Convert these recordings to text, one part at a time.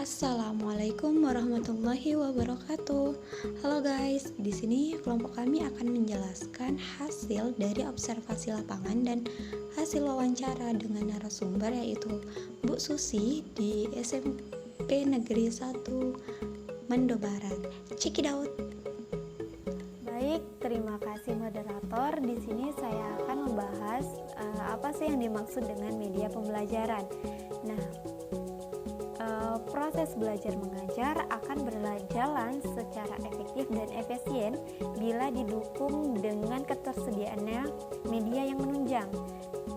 Assalamualaikum warahmatullahi wabarakatuh. Halo guys, di sini kelompok kami akan menjelaskan hasil dari observasi lapangan dan hasil wawancara dengan narasumber yaitu Bu Susi di SMP Negeri 1 Mando Barat. Check it out. Baik, terima kasih moderator. Di sini saya akan membahas apa sih yang dimaksud dengan media pembelajaran. Nah, proses belajar mengajar akan berjalan secara efektif dan efisien bila didukung dengan ketersediaannya media yang menunjang.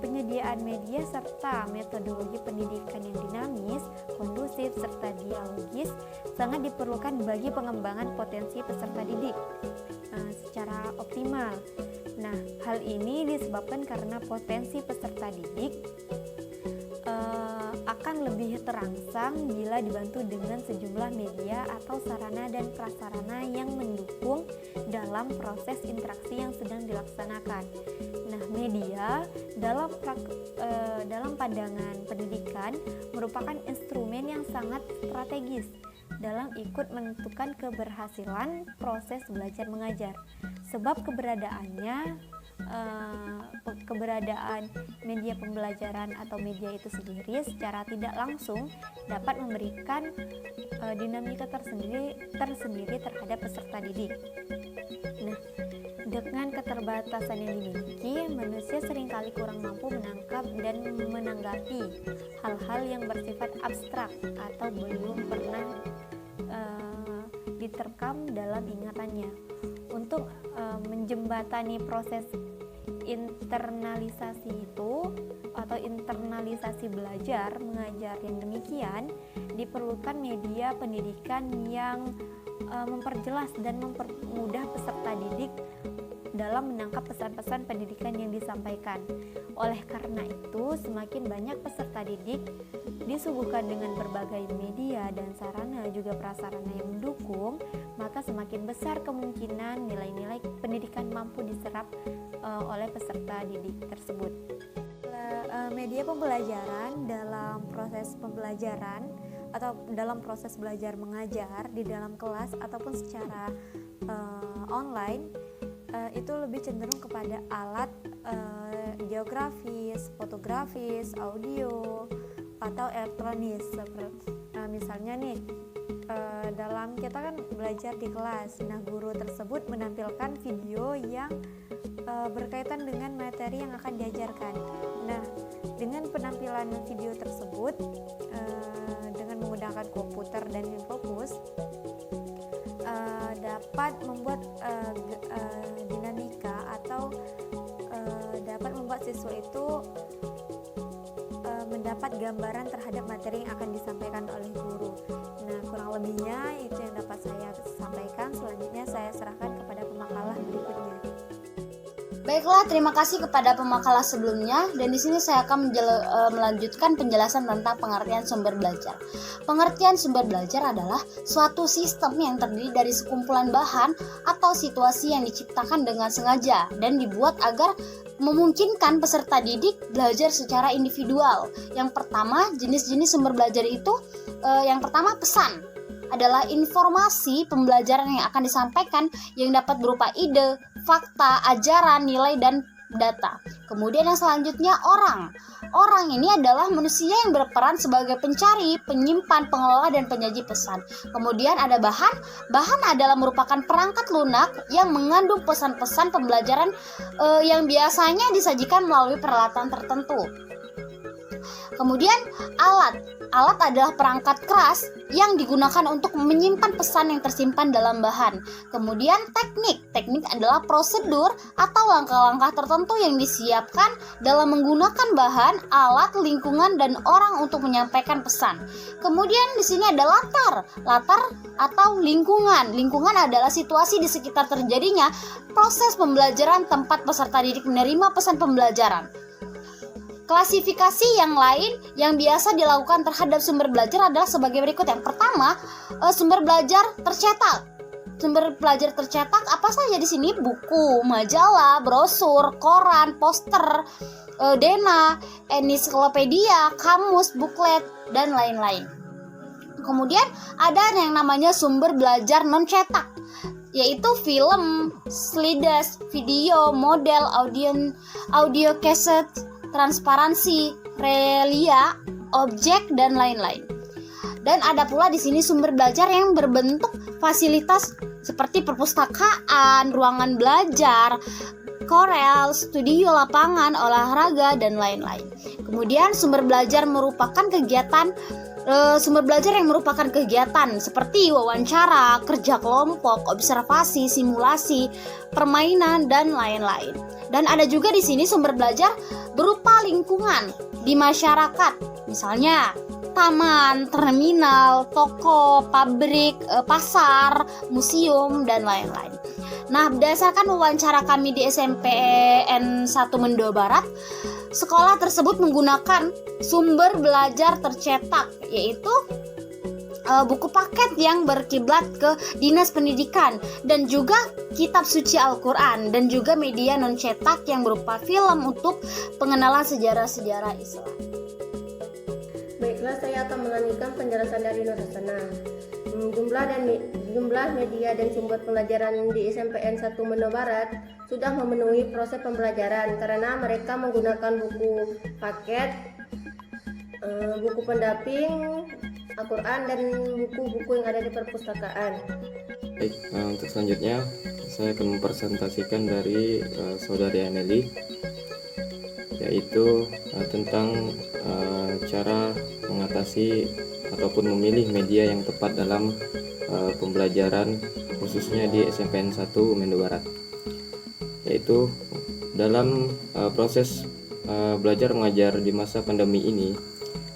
Penyediaan media serta metodologi pendidikan yang dinamis, kondusif, serta dialogis sangat diperlukan bagi pengembangan potensi peserta didik secara optimal. Nah, hal ini disebabkan karena potensi peserta didik akan lebih terangsang bila dibantu dengan sejumlah media atau sarana dan prasarana yang mendukung dalam proses interaksi yang sedang dilaksanakan. Nah, media dalam pandangan pendidikan merupakan instrumen yang sangat strategis dalam ikut menentukan keberhasilan proses belajar mengajar. Sebab keberadaan media pembelajaran atau media itu sendiri secara tidak langsung dapat memberikan dinamika tersendiri terhadap peserta didik. Nah, dengan keterbatasan yang dimiliki, manusia seringkali kurang mampu menangkap dan menanggapi hal-hal yang bersifat abstrak atau belum pernah diterkam dalam ingatannya. Untuk menjembatani proses internalisasi itu atau internalisasi belajar mengajar yang demikian, diperlukan media pendidikan yang memperjelas dan mempermudah peserta didik dalam menangkap pesan-pesan pendidikan yang disampaikan. Oleh karena itu, semakin banyak peserta didik disuguhkan dengan berbagai media dan sarana juga prasarana yang mendukung, maka semakin besar kemungkinan nilai-nilai pendidikan mampu diserap oleh peserta didik tersebut. Media pembelajaran dalam proses pembelajaran atau dalam proses belajar mengajar di dalam kelas ataupun secara online itu lebih cenderung kepada alat geografis, fotografis, audio, atau elektronis. Misalnya nih, dalam kita kan belajar di kelas, nah guru tersebut menampilkan video yang berkaitan dengan materi yang akan diajarkan. Nah, dengan penampilan video tersebut dengan menggunakan komputer dan infocus dapat membuat dinamika atau dapat membuat siswa itu mendapat gambaran terhadap materi yang akan disampaikan oleh guru. Nah, kurang lebihnya itu yang dapat saya sampaikan. Selanjutnya saya serahkan kepada pemakalah berikutnya. Baiklah, terima kasih kepada pemakalah sebelumnya, dan di sini saya akan melanjutkan penjelasan tentang pengertian sumber belajar. Pengertian sumber belajar adalah suatu sistem yang terdiri dari sekumpulan bahan atau situasi yang diciptakan dengan sengaja dan dibuat agar memungkinkan peserta didik belajar secara individual. Yang pertama, jenis-jenis sumber belajar itu yang pertama, pesan adalah informasi pembelajaran yang akan disampaikan yang dapat berupa ide, fakta, ajaran, nilai, dan data. Kemudian yang selanjutnya, orang. Orang ini adalah manusia yang berperan sebagai pencari, penyimpan, pengelola, dan penyaji pesan. Kemudian ada bahan. Bahan adalah merupakan perangkat lunak yang mengandung pesan-pesan pembelajaran yang biasanya disajikan melalui peralatan tertentu. Kemudian alat. Alat adalah perangkat keras yang digunakan untuk menyimpan pesan yang tersimpan dalam bahan. Kemudian teknik. Teknik adalah prosedur atau langkah-langkah tertentu yang disiapkan dalam menggunakan bahan, alat, lingkungan, dan orang untuk menyampaikan pesan. Kemudian di sini ada latar. Latar atau lingkungan. Lingkungan adalah situasi di sekitar terjadinya proses pembelajaran tempat peserta didik menerima pesan pembelajaran. Klasifikasi yang lain yang biasa dilakukan terhadap sumber belajar adalah sebagai berikut. Yang pertama, sumber belajar tercetak. Sumber belajar tercetak apa saja di sini? Buku, majalah, brosur, koran, poster, dena, ensiklopedia, kamus, buklet, dan lain-lain. Kemudian ada yang namanya sumber belajar non cetak, yaitu film, slides, video, model, audio cassette, transparansi, relia, objek, dan lain-lain. Dan ada pula di sini sumber belajar yang berbentuk fasilitas seperti perpustakaan, ruangan belajar, korel, studio lapangan, olahraga, dan lain-lain. Kemudian sumber belajar yang merupakan kegiatan seperti wawancara, kerja kelompok, observasi, simulasi, permainan, dan lain-lain. Dan ada juga di sini sumber belajar berupa lingkungan di masyarakat, misalnya taman, terminal, toko, pabrik, pasar, museum, dan lain-lain. Nah, berdasarkan wawancara kami di SMPN 1 Mendo Barat, sekolah tersebut menggunakan sumber belajar tercetak, yaitu buku paket yang berkiblat ke Dinas Pendidikan, dan juga kitab suci Al-Quran, dan juga media non-cetak yang berupa film untuk pengenalan sejarah-sejarah Islam. Baiklah, saya akan melanjutkan penjelasan dari Nur Hasanah. Jumlah media dan sumber pembelajaran di SMPN 1 Mendo Barat sudah memenuhi proses pembelajaran karena mereka menggunakan buku paket, buku pendamping Al-Quran, dan buku-buku yang ada di perpustakaan. Baik, untuk selanjutnya saya akan mempresentasikan dari saudari Aneli, yaitu tentang cara mengatasi ataupun memilih media yang tepat dalam pembelajaran khususnya di SMPN 1 Mendo Barat. Yaitu dalam proses belajar mengajar di masa pandemi ini,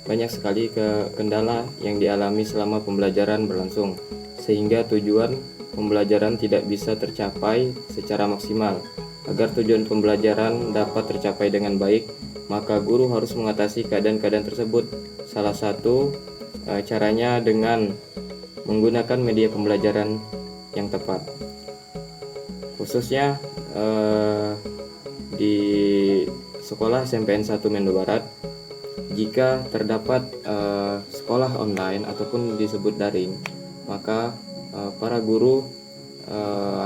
banyak sekali kendala yang dialami selama pembelajaran berlangsung, sehingga tujuan pembelajaran tidak bisa tercapai secara maksimal. Agar tujuan pembelajaran dapat tercapai dengan baik, maka guru harus mengatasi keadaan-keadaan tersebut. Salah satu caranya dengan menggunakan media pembelajaran yang tepat. Khususnya di sekolah SMPN 1 Mendo Barat, jika terdapat sekolah online ataupun disebut daring, maka para guru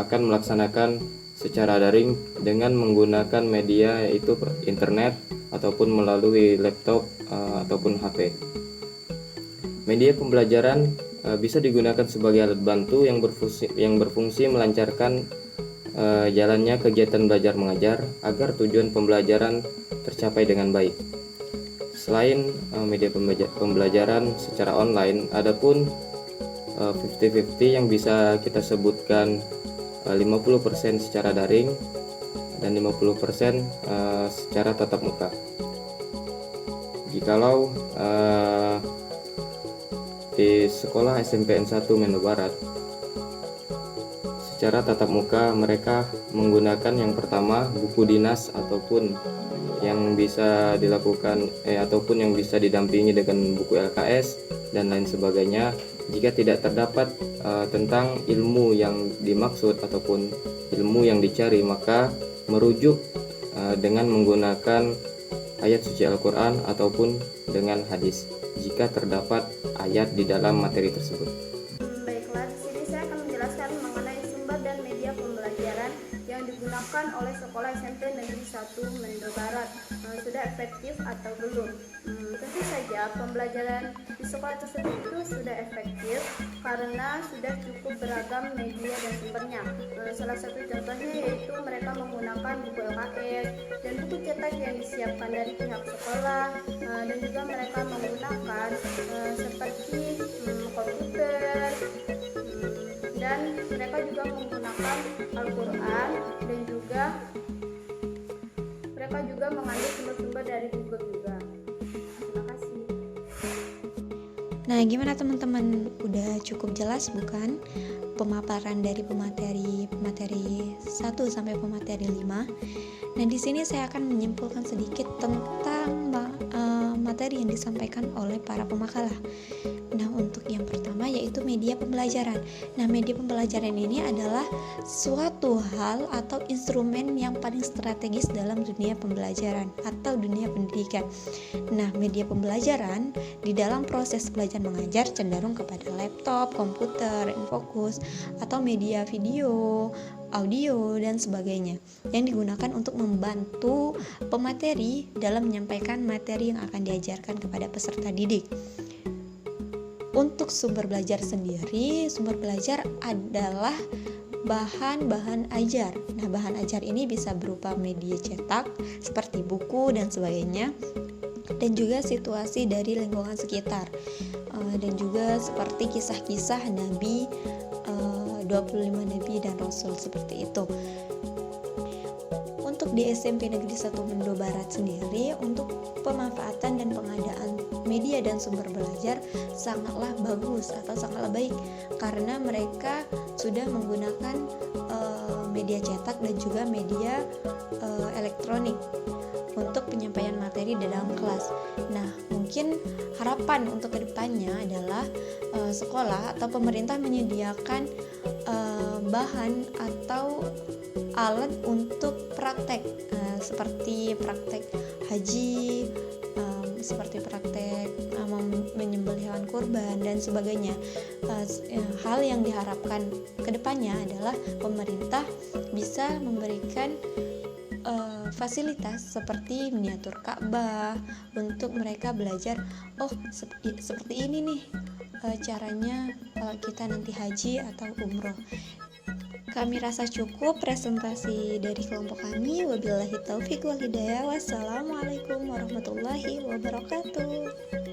akan melaksanakan secara daring dengan menggunakan media yaitu internet ataupun melalui laptop ataupun HP. Media pembelajaran bisa digunakan sebagai alat bantu yang berfungsi melancarkan jalannya kegiatan belajar mengajar agar tujuan pembelajaran tercapai dengan baik. Selain media pembelajaran secara online, adapun 50-50 yang bisa kita sebutkan 50% secara daring dan 50% secara tatap muka. Jikalau di sekolah SMPN 1 Mendo Barat, secara tatap muka mereka menggunakan yang pertama buku dinas ataupun yang bisa dilakukan ataupun yang bisa didampingi dengan buku LKS dan lain sebagainya. Jika tidak terdapat tentang ilmu yang dimaksud ataupun ilmu yang dicari, maka merujuk dengan menggunakan ayat suci Al-Quran ataupun dengan hadis jika terdapat ayat di dalam materi tersebut. Baiklah, di sini saya akan menjelaskan mengenai sumber dan media pembelajaran yang digunakan oleh sekolah SMP Negeri 1 Mendo Barat. Sudah efektif atau belum? Tentu saja pembelajaran di sekolah tersebut itu sudah efektif karena sudah cukup beragam media dan sumbernya. Salah satu contohnya yaitu mereka menggunakan buku LKS dan buku cetak yang disiapkan dari pihak sekolah, dan juga mereka menggunakan seperti komputer, dan mereka juga menggunakan Al-Quran, dan juga mereka juga mengambil sumber-sumber dari Google juga. Terima kasih. Nah, gimana teman-teman? Udah cukup jelas bukan pemaparan dari pemateri 1 sampai pemateri 5. Nah, di sini saya akan menyimpulkan sedikit tentang materi yang disampaikan oleh para pemakalah. Nah, untuk yang pertama yaitu media pembelajaran. Nah, media pembelajaran ini adalah suatu hal atau instrumen yang paling strategis dalam dunia pembelajaran atau dunia pendidikan. Nah, media pembelajaran di dalam proses belajar mengajar cenderung kepada laptop, komputer, infokus, atau media video, audio, dan sebagainya yang digunakan untuk membantu pemateri dalam menyampaikan materi yang akan diajarkan kepada peserta didik. Untuk sumber belajar sendiri, sumber belajar adalah bahan-bahan ajar. Nah, bahan ajar ini bisa berupa media cetak seperti buku dan sebagainya, dan juga situasi dari lingkungan sekitar, dan juga seperti kisah-kisah Nabi, 25 Nabi dan Rasul seperti itu. Untuk di SMP Negeri 1 Mendo Barat sendiri, untuk pemanfaatan dan pengadaan media dan sumber belajar sangatlah bagus atau sangatlah baik, karena mereka sudah menggunakan media cetak dan juga media elektronik untuk penyampaian materi di dalam kelas. Nah, mungkin harapan untuk kedepannya adalah sekolah atau pemerintah menyediakan bahan atau alat untuk praktek, seperti praktek haji, seperti praktek menyembelih hewan kurban dan sebagainya. Hal yang diharapkan kedepannya adalah pemerintah bisa memberikan fasilitas seperti miniatur Ka'bah untuk mereka belajar, seperti ini nih caranya kita nanti haji atau umroh. Kami rasa cukup presentasi dari kelompok kami. Wabillahi taufik wal hidayah. Wassalamualaikum warahmatullahi wabarakatuh.